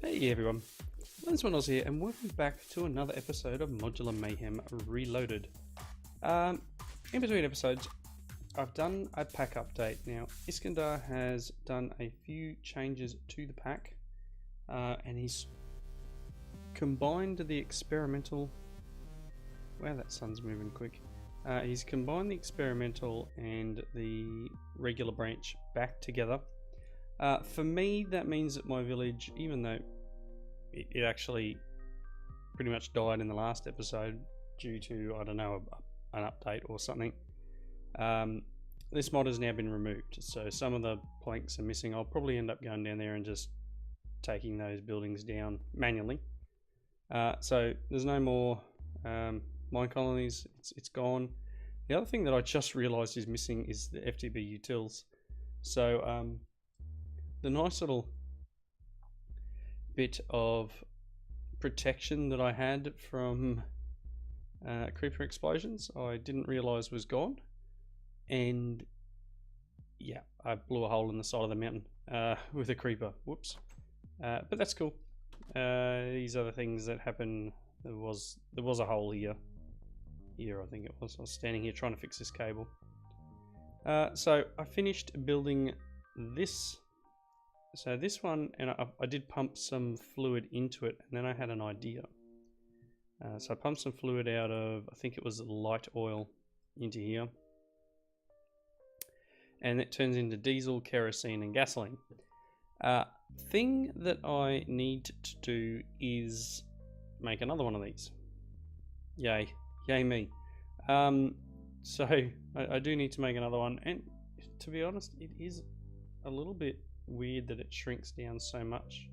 Hey everyone, Lensman here, and welcome back to another episode of Modular Mayhem Reloaded. In between episodes, I've done a pack update. Now, Iskandar has done a few changes to the pack, and he's combined the experimental... Wow, that sun's moving quick. He's combined the experimental and the regular branch back together. For me, that means that my village, even though it actually pretty much died in the last episode due to, I don't know, an update or something, this mod has now been removed. So some of the planks are missing. I'll probably end up going down there and just taking those buildings down manually. So there's no more mine colonies. It's gone. The other thing that I just realised is missing is the FTB utils. So the nice little bit of protection that I had from creeper explosions, I didn't realise was gone, and yeah, I blew a hole in the side of the mountain with a creeper. Whoops. But that's cool. These are the things that happen. There was a hole here. I think it was. I was standing here trying to fix this cable. So I finished building this. So this one, and I did pump some fluid into it, and then I had an idea. So I pumped some fluid out of, I think it was light oil, into here. And it turns into diesel, kerosene, and gasoline. Thing that I need to do is make another one of these. Yay me. So I do need to make another one, and to be honest, it is a little bit weird that it shrinks down so much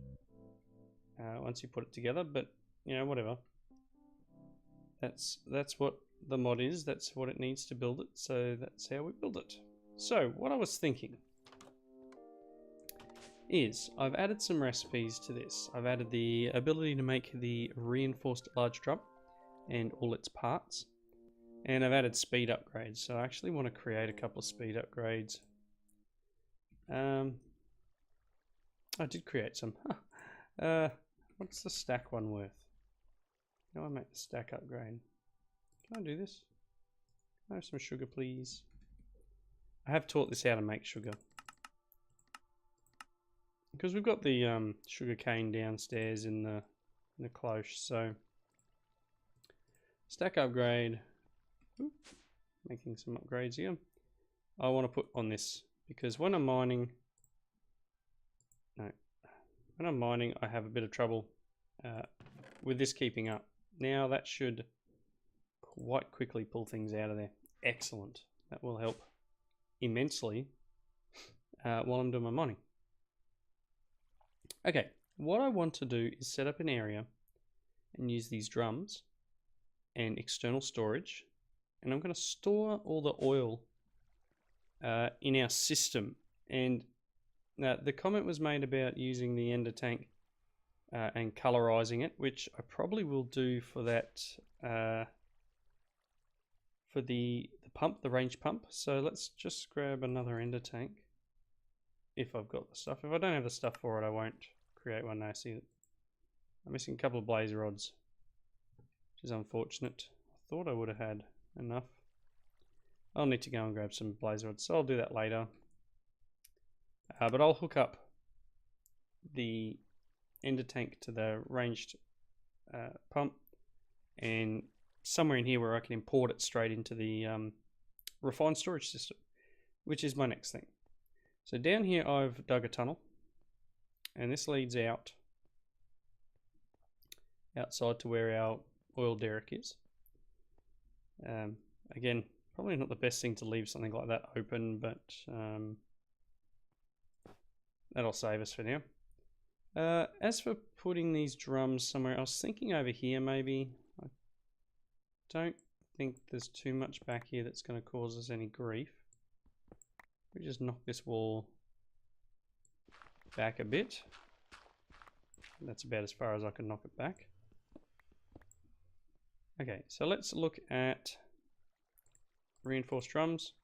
once you put it together, but you know, whatever. That's what the mod is. That's what it needs to build it, so that's how we build it. So what I was thinking is I've added some recipes to this. I've added the ability to make the reinforced large drum and all its parts, and I've added speed upgrades. So I actually want to create a couple of speed upgrades. I did create some. What's the stack one worth? How do I make the stack upgrade? Can I do this? Can I have some sugar, please? I have taught this how to make sugar, because we've got the sugar cane downstairs in the cloche. So stack upgrade. Oop, making some upgrades here. I want to put on this because when I'm mining. When I'm mining, I have a bit of trouble with this keeping up. Now that should quite quickly pull things out of there. Excellent. That will help immensely while I'm doing my mining. Okay, what I want to do is set up an area and use these drums and external storage. And I'm going to store all the oil in our system. And the comment was made about using the ender tank and colorizing it, which I probably will do for that, for the pump, the range pump. So let's just grab another ender tank if I've got the stuff. If I don't have the stuff for it, I won't create one. I see it. I'm missing a couple of blaze rods, which is unfortunate. I thought I would have had enough. I'll need to go and grab some blaze rods, so I'll do that later. But I'll hook up the ender tank to the ranged pump, and somewhere in here where I can import it straight into the refined storage system, which is my next thing. So down here I've dug a tunnel, and this leads outside to where our oil derrick is. Again, probably not the best thing to leave something like that open, but that'll save us for now. As for putting these drums somewhere, I was thinking over here maybe. I don't think there's too much back here that's going to cause us any grief. We just knock this wall back a bit. That's about as far as I can knock it back. Okay, so let's look at reinforced drums.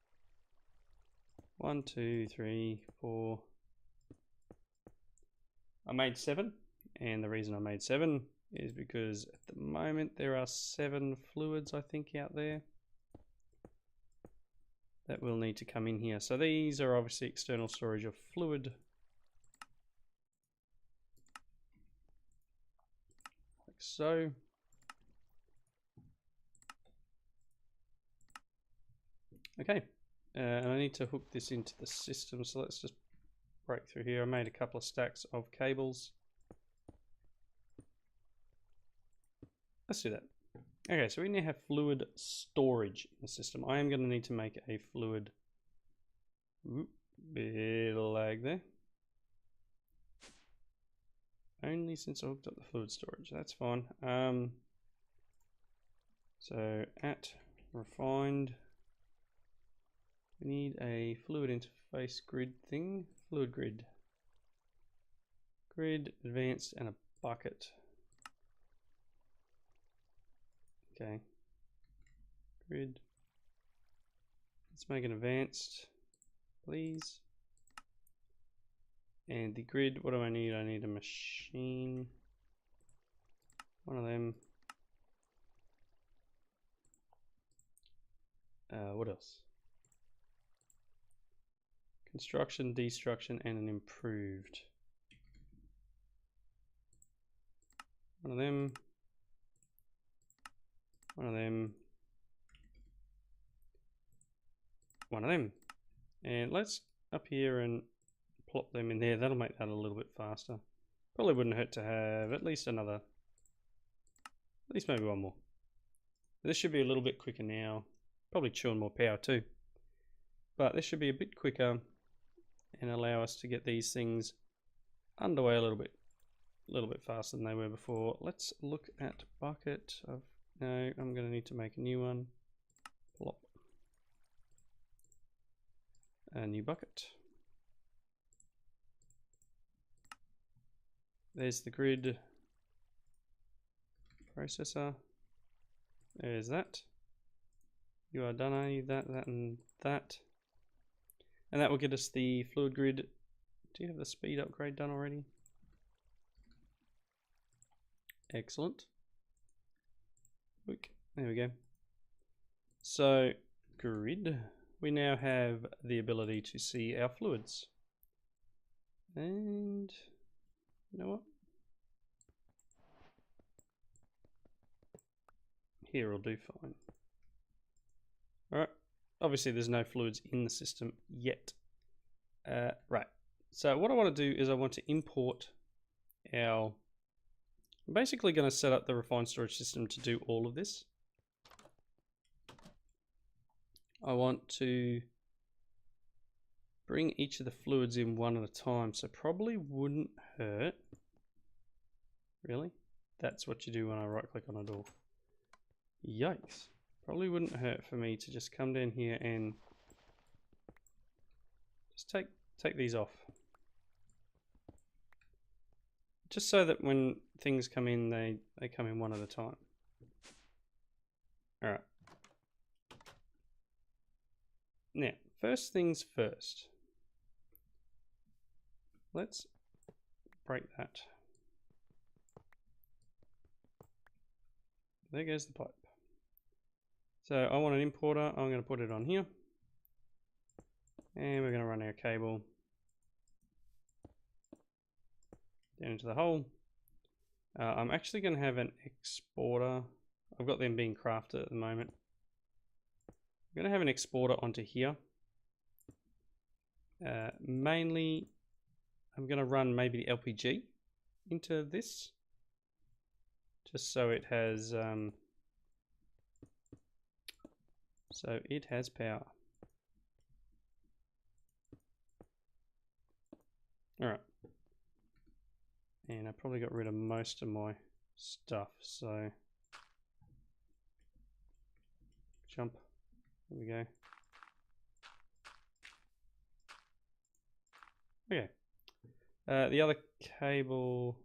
1, 2, 3, 4. I made 7. And the reason I made 7 is because at the moment there are 7 fluids, I think, out there that will need to come in here. So these are obviously external storage of fluid. Like so. Okay, and I need to hook this into the system, so let's just break through here. I made a couple of stacks of cables. Let's do that. Okay, so we now have fluid storage in the system. I am going to need to make a fluid. Bit of lag there. Only since I hooked up the fluid storage. That's fine. So at refined, we need a fluid interface grid thing. Fluid grid. Grid, advanced, and a bucket. Okay. Grid. Let's make an advanced, please. And the grid, what do I need? I need a machine. One of them. What else? Construction, destruction, and an improved. One of them. One of them. One of them. And let's up here and plop them in there. That'll make that a little bit faster. Probably wouldn't hurt to have at least another, at least maybe one more. This should be a little bit quicker now. Probably chewing more power too. But this should be a bit quicker and allow us to get these things underway a little bit faster than they were before. Let's look at bucket of, no, I'm going to need to make a new one. Plop. A new bucket. There's the grid processor. There's that. You are done, are you? That, and that. And that will get us the fluid grid. Do you have the speed upgrade done already? Excellent. There we go. So, grid. We now have the ability to see our fluids. And you know what? Here will do fine. Alright. Obviously there's no fluids in the system yet. Right. So what I want to do is I want to import our... I'm basically going to set up the refined storage system to do all of this. I want to bring each of the fluids in one at a time, so probably wouldn't hurt. Really? That's what you do when I right click on a door. Yikes. Probably wouldn't hurt for me to just come down here and just take these off. Just so that when things come in, they come in one at a time. Alright. Now, first things first. Let's break that. There goes the pipe. So I want an importer. I'm going to put it on here. And we're going to run our cable down into the hole. I'm actually going to have an exporter. I've got them being crafted at the moment. I'm going to have an exporter onto here. Mainly, I'm going to run maybe the LPG into this. Just so it has... So it has power. Alright. And I probably got rid of most of my stuff, so jump. There we go. Okay. The other cable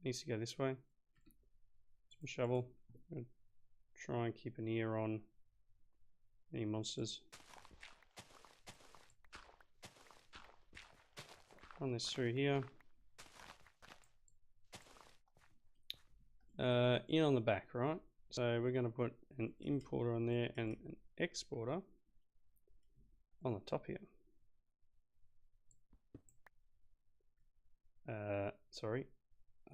needs to go this way. Some shovel. I'm gonna try and keep an ear on any monsters. Run this through here. in on the back, right? So we're going to put an importer on there and an exporter on the top here. Sorry,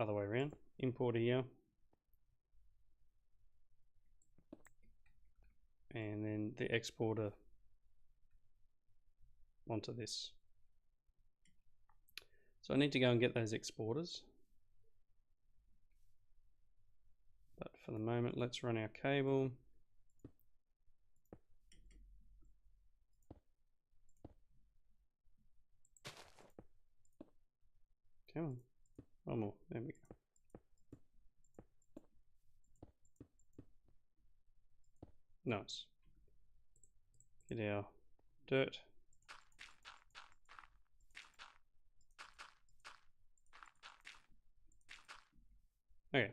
other way around. Importer here. And then the exporter onto this. So I need to go and get those exporters. But for the moment, let's run our cable. Come on, one more, there we go. Nice. Get our dirt. Okay.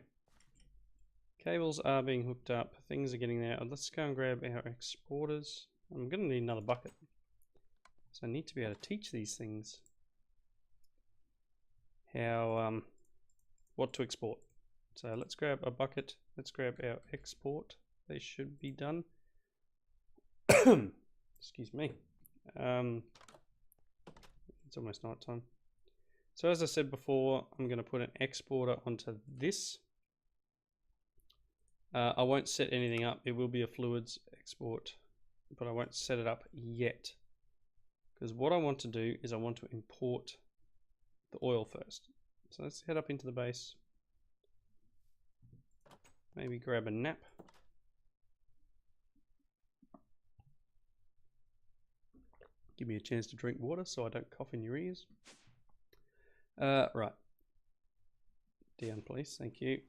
Cables are being hooked up. Things are getting there. Let's go and grab our exporters. I'm going to need another bucket. So I need to be able to teach these things how, what to export. So let's grab a bucket. Let's grab our export. They should be done. Excuse me. It's almost night time. So as I said before, I'm going to put an exporter onto this. I won't set anything up. It will be a fluids export, but I won't set it up yet. Because what I want to do is I want to import the oil first. So let's head up into the base. Maybe grab a nap. Give me a chance to drink water so I don't cough in your ears. Right. Down, please. Thank you.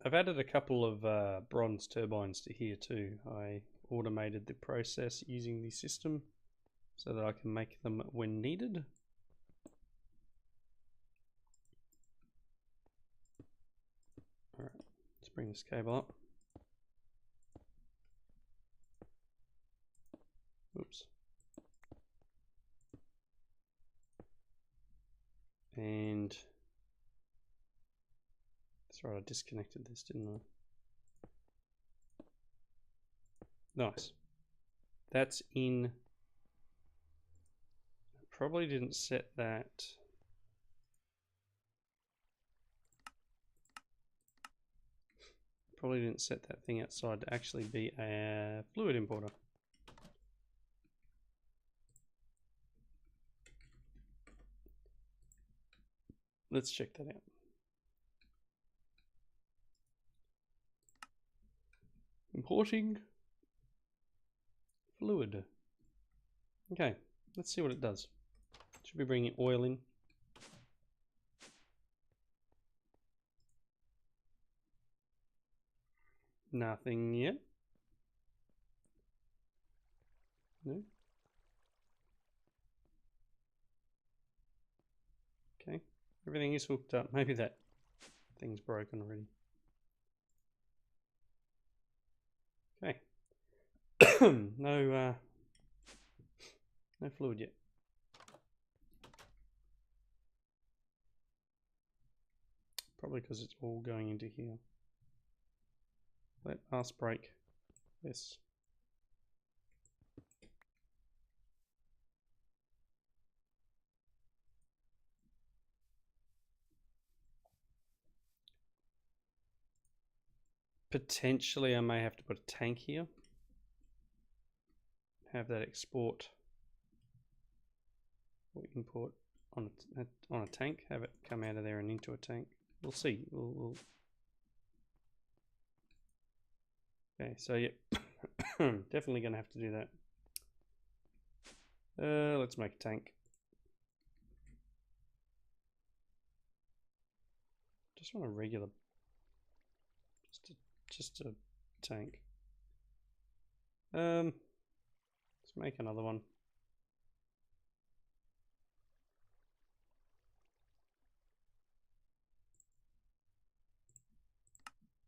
I've added a couple of bronze turbines to here too. I automated the process using the system so that I can make them when needed. Alright, let's bring this cable up. Oops. And that's right, I disconnected this, didn't I? Nice. That's in. I probably didn't set that. Probably didn't set that thing outside to actually be a fluid importer. Let's check that out. Importing fluid. Okay, let's see what it does. Should be bringing oil in. Nothing yet. No. Okay, everything is hooked up. Maybe that thing's broken already. Okay. No fluid yet. Probably because it's all going into here. Let us break this. Potentially I may have to put a tank here. Have that export or import on a tank. Have it come out of there and into a tank. We'll see. We'll... Okay, so yeah, definitely going to have to do that. Let's make a tank. Just want a regular, just a tank. Let's make another one.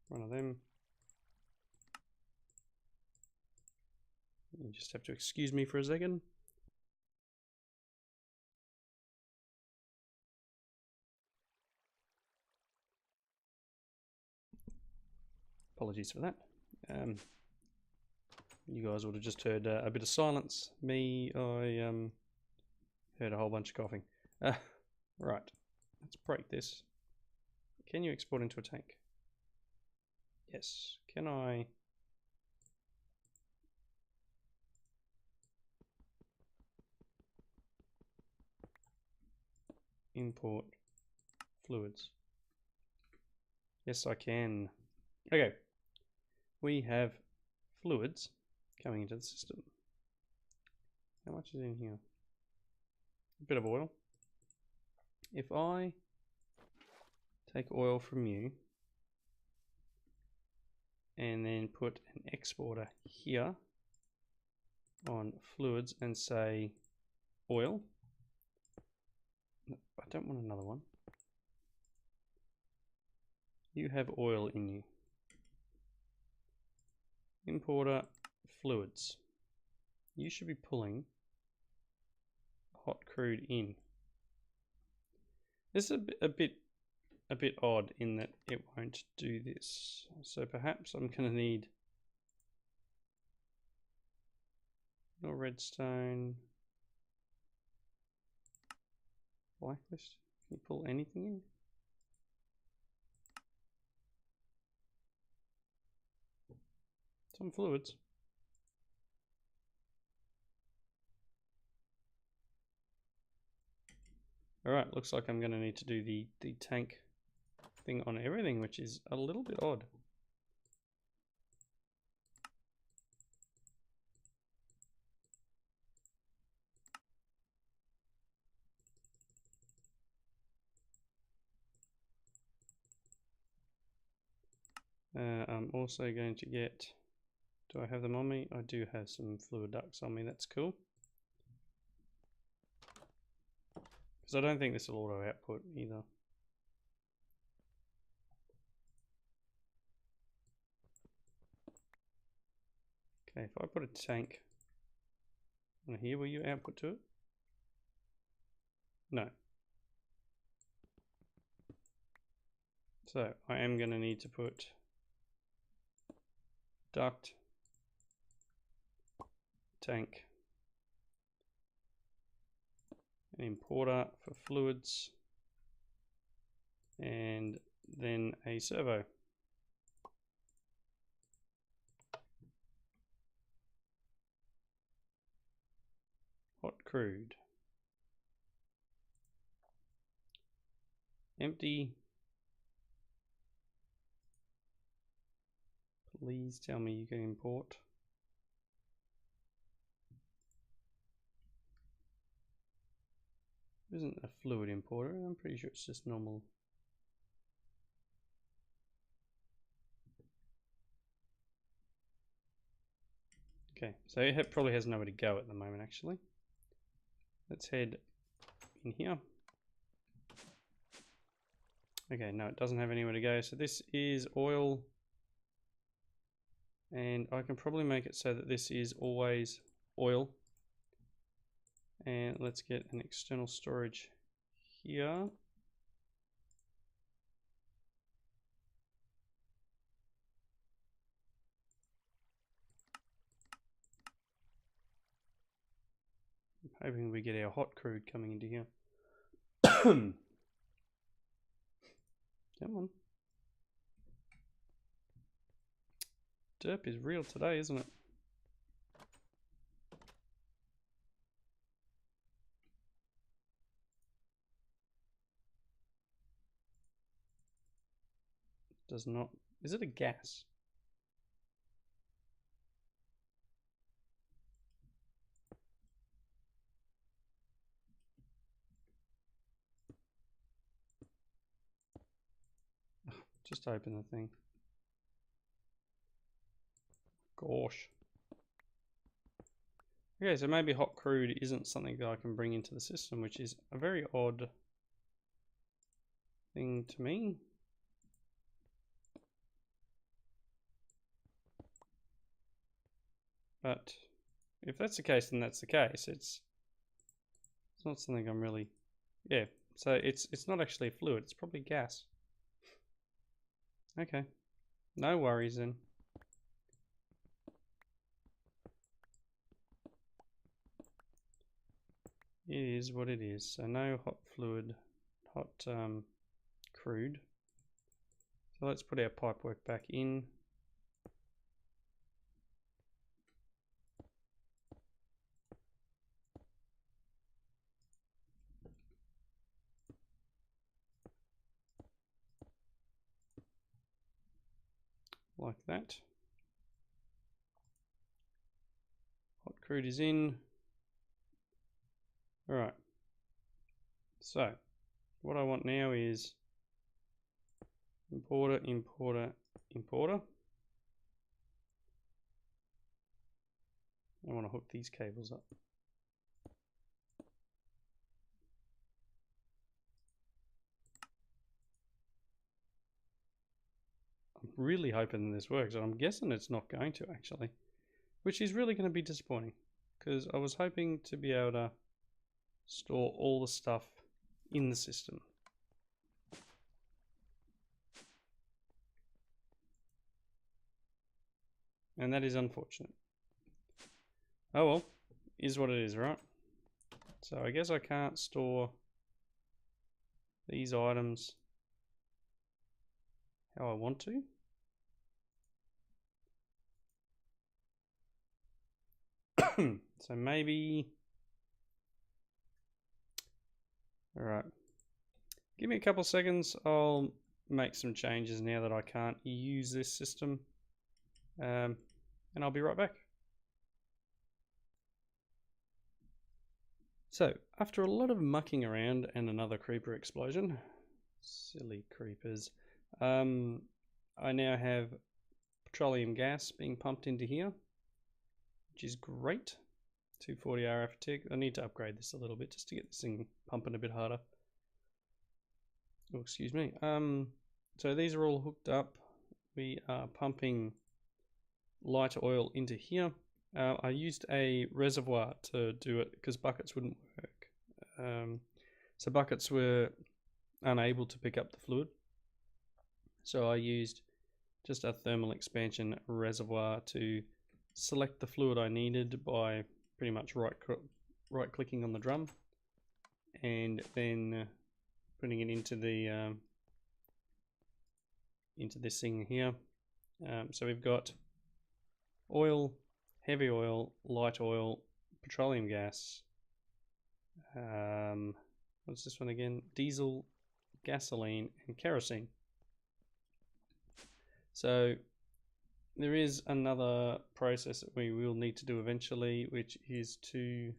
One of them. You just have to excuse me for a second. Apologies for that. You guys would have just heard a bit of silence. Me, I heard a whole bunch of coughing. Right, let's break this. Can you export into a tank? Yes. Can I... import fluids? Yes, I can. Okay. We have fluids coming into the system. How much is in here? A bit of oil. If I take oil from you and then put an exporter here on fluids and say oil, I don't want another one. You have oil in you. Importer fluids. You should be pulling hot crude in. This is a bit odd in that it won't do this. So perhaps I'm going to need no redstone. Blacklist. Can you pull anything in? Some fluids. Alright, looks like I'm going to need to do the tank thing on everything, which is a little bit odd. I'm also going to get... Do I have them on me? I do have some fluid ducts on me, that's cool. Because I don't think this will auto output either. Okay, if I put a tank on here, will you output to it? No. So I am going to need to put duct, tank, an importer for fluids, and then a servo. Hot crude. Empty. Please tell me you can import. Isn't a fluid importer? I'm pretty sure it's just normal. Okay, so it probably has nowhere to go at the moment actually. Let's head in here. Okay, no, it doesn't have anywhere to go. So this is oil. And I can probably make it so that this is always oil. And let's get an external storage here. I'm hoping we get our hot crude coming into here. Come on. Derp is real today, isn't it? Does not. Is it a gas? Just open the thing. Gosh. Okay, so maybe hot crude isn't something that I can bring into the system, which is a very odd thing to me. But if that's the case, then that's the case. It's not something I'm really... Yeah, so it's not actually a fluid, it's probably gas. Okay. No worries then. It is what it is. So no hot fluid, hot crude. So let's put our pipework back in. Like that. Hot crude is in. Alright. So what I want now is importer, importer, importer. I want to hook these cables up. I'm really hoping this works, and I'm guessing it's not going to actually, which is really going to be disappointing because I was hoping to be able to store all the stuff in the system. And that is unfortunate. Oh well, is what it is, right? So I guess I can't store these items how I want to. So maybe... Alright. Give me a couple seconds, I'll make some changes now that I can't use this system. And I'll be right back. So, after a lot of mucking around and another creeper explosion, silly creepers, I now have petroleum gas being pumped into here, which is great. 240 RF tick. I need to upgrade this a little bit just to get this thing pumping a bit harder. Oh, excuse me. So these are all hooked up. We are pumping light oil into here. I used a reservoir to do it because buckets wouldn't work. So buckets were unable to pick up the fluid. So I used just a thermal expansion reservoir to select the fluid I needed by pretty much right clicking on the drum and then putting it into the into this thing here. So we've got oil, heavy oil, light oil, petroleum gas. What's this one again? Diesel, gasoline, and kerosene. So there is another process that we will need to do eventually, which is to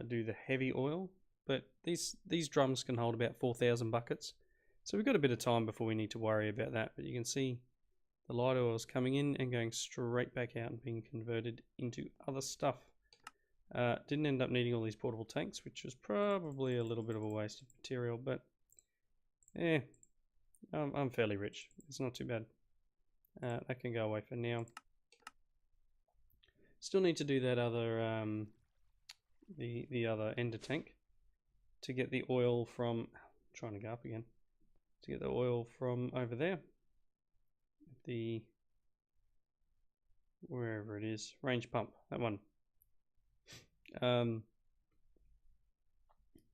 do the heavy oil. But these drums can hold about 4,000 buckets. So we've got a bit of time before we need to worry about that. But you can see the light oil is coming in and going straight back out and being converted into other stuff. Didn't end up needing all these portable tanks, which was probably a little bit of a waste of material, but I'm fairly rich. It's not too bad. That can go away for now. Still need to do that other the other ender tank to get the oil from, trying to go up again, to get the oil from over there, the wherever it is, range pump, that one.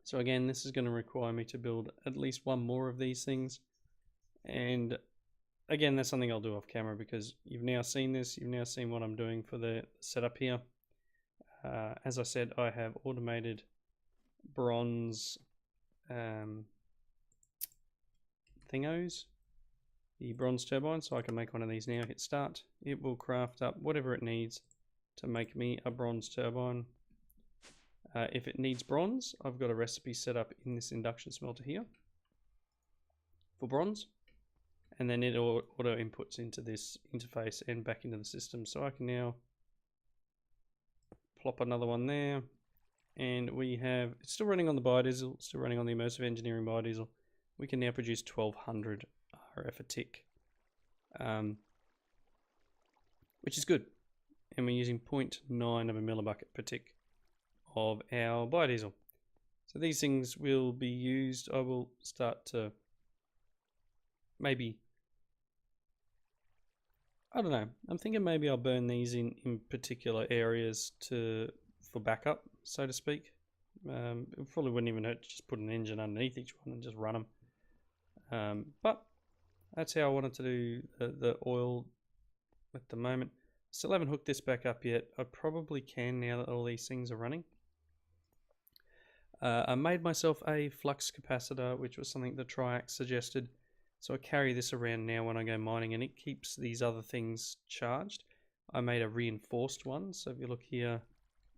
So again, this is going to require me to build at least one more of these things, and again, that's something I'll do off camera because you've now seen this, you've now seen what I'm doing for the setup here. As I said, I have automated bronze thingos, the bronze turbine, so I can make one of these now, hit start. It will craft up whatever it needs to make me a bronze turbine. If it needs bronze, I've got a recipe set up in this induction smelter here for bronze, and then it auto inputs into this interface and back into the system. So I can now plop another one there, and we have, it's still running on the biodiesel, still running on the immersive engineering biodiesel. We can now produce 1200 RF a tick, which is good, and we're using 0.9 of a millibucket per tick of our biodiesel. So these things will be used. I will start to maybe I don't know. I'm thinking maybe I'll burn these in particular areas for backup, so to speak. It probably wouldn't even hurt to just put an engine underneath each one and just run them. But that's how I wanted to do the oil at the moment. Still haven't hooked this back up yet. I probably can now that all these things are running. I made myself a flux capacitor, which was something the Triax suggested. So I carry this around now when I go mining, and it keeps these other things charged. I made a reinforced one. So if you look here,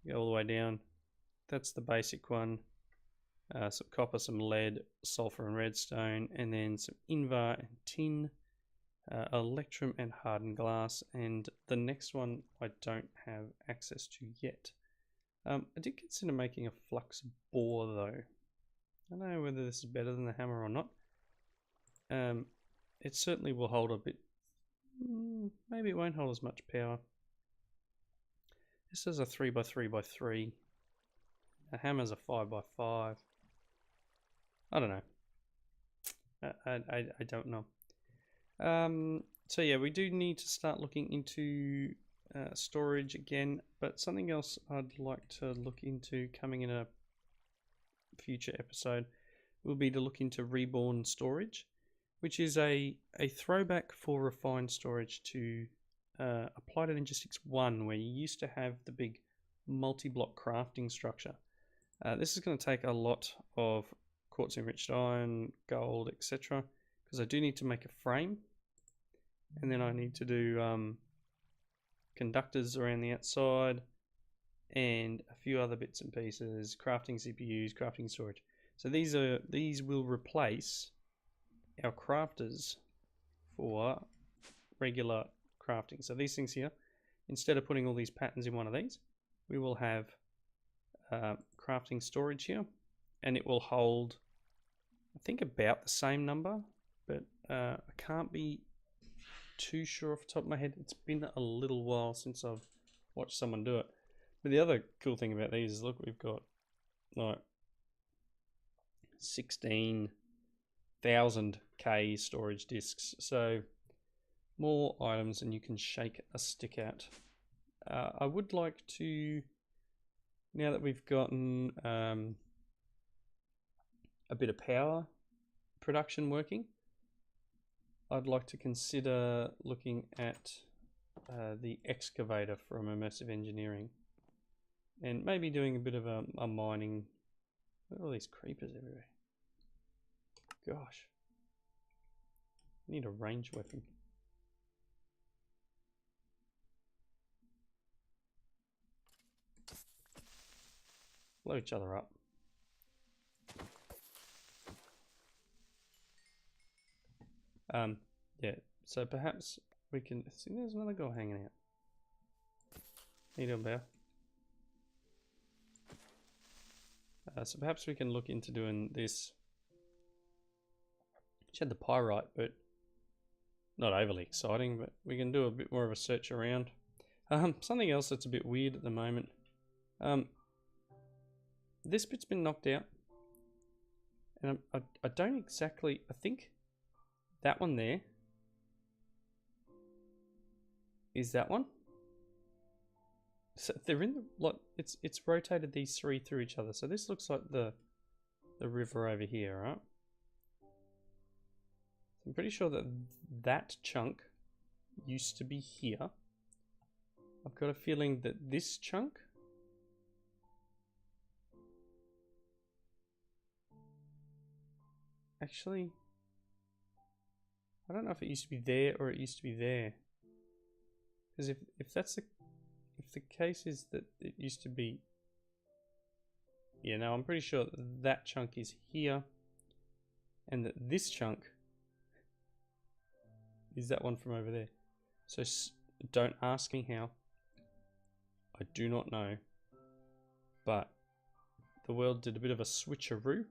go all the way down. That's the basic one. Some copper, some lead, sulfur and redstone, and then some invar and tin, electrum and hardened glass. And the next one I don't have access to yet. I did consider making a flux bore though. I don't know whether this is better than the hammer or not. It certainly will hold a bit. Maybe it won't hold as much power. This is a 3x3x3. The hammer's a 5x5. I don't know. I don't know. So yeah, we do need to start looking into storage again, but something else I'd like to look into coming in a future episode will be to look into reborn storage, which is a throwback for refined storage to Applied Logistics 1, where you used to have the big multi-block crafting structure. This is going to take a lot of quartz enriched iron, gold, etc., because I do need to make a frame, and then I need to do conductors around the outside, and a few other bits and pieces, crafting CPUs, crafting storage. So these will replace our crafters for regular crafting. So these things here, instead of putting all these patterns in one of these, we will have crafting storage here, and it will hold, I think, about the same number, but I can't be too sure off the top of my head. It's been a little while since I've watched someone do it. But the other cool thing about these is, look, we've got like 16,000 K storage disks, so more items than you can shake a stick at. I would like to, now that we've gotten a bit of power production working, I'd like to consider looking at the excavator from Immersive Engineering, and maybe doing a bit of a mining. Look at all these creepers everywhere. Gosh, I need a ranged weapon. Blow each other up. Yeah, so perhaps we can see, there's another guy hanging out. How you doing, Bear? So perhaps we can look into doing this. Which had the pyrite, but not overly exciting, but we can do a bit more of a search around. Something else that's a bit weird at the moment. This bit's been knocked out, and I don't exactly, I think that one there is that one. So they're in the lot. It's rotated these three through each other. So this looks like the river over here, right? I'm pretty sure that that chunk used to be here. I've got a feeling that this chunk actually, I don't know if it used to be there or it used to be there. Because if that's the, if the case is that it used to be, yeah, no, I'm pretty sure that that chunk is here, and that this chunk is that one from over there. So don't ask me how. I do not know. But the world did a bit of a switcheroo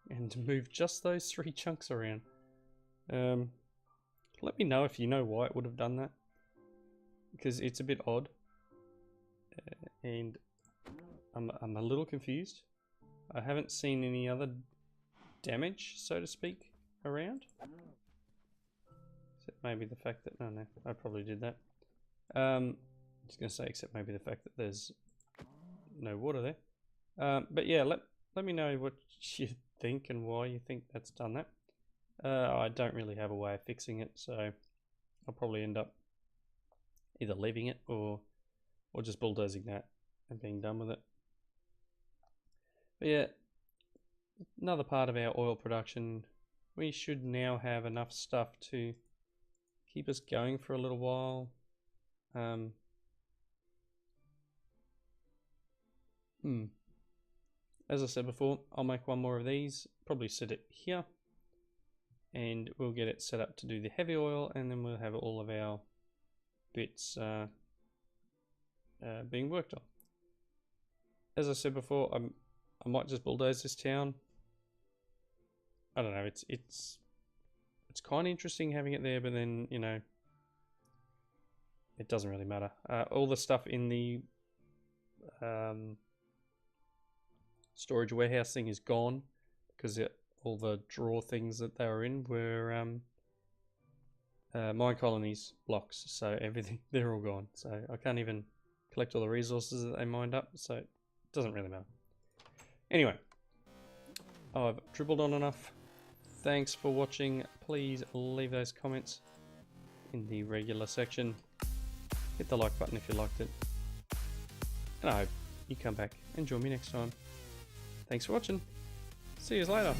and moved just those three chunks around. Let me know if you know why it would have done that, because it's a bit odd, and I'm a little confused. I haven't seen any other damage, so to speak, around. Except maybe the fact that, no, I probably did that. Just going to say, except maybe the fact that there's no water there. But yeah, let me know what you think and why you think that's done that. I don't really have a way of fixing it, so I'll probably end up either leaving it or just bulldozing that and being done with it. But yeah, another part of our oil production, we should now have enough stuff to keep us going for a little while. As I said before, I'll make one more of these, probably set it here, and we'll get it set up to do the heavy oil, and then we'll have all of our bits being worked on. As I said before, I might just bulldoze this town. I don't know, it's kind of interesting having it there, but then, you know, it doesn't really matter. All the stuff in the storage warehouse thing is gone because all the drawer things that they were in were mine colonies blocks, so everything, they're all gone. So I can't even collect all the resources that they mined up, so it doesn't really matter. Anyway, I've dribbled on enough. Thanks for watching. Please leave those comments in the regular section. Hit the like button if you liked it. And I hope you come back and join me next time. Thanks for watching. See you later.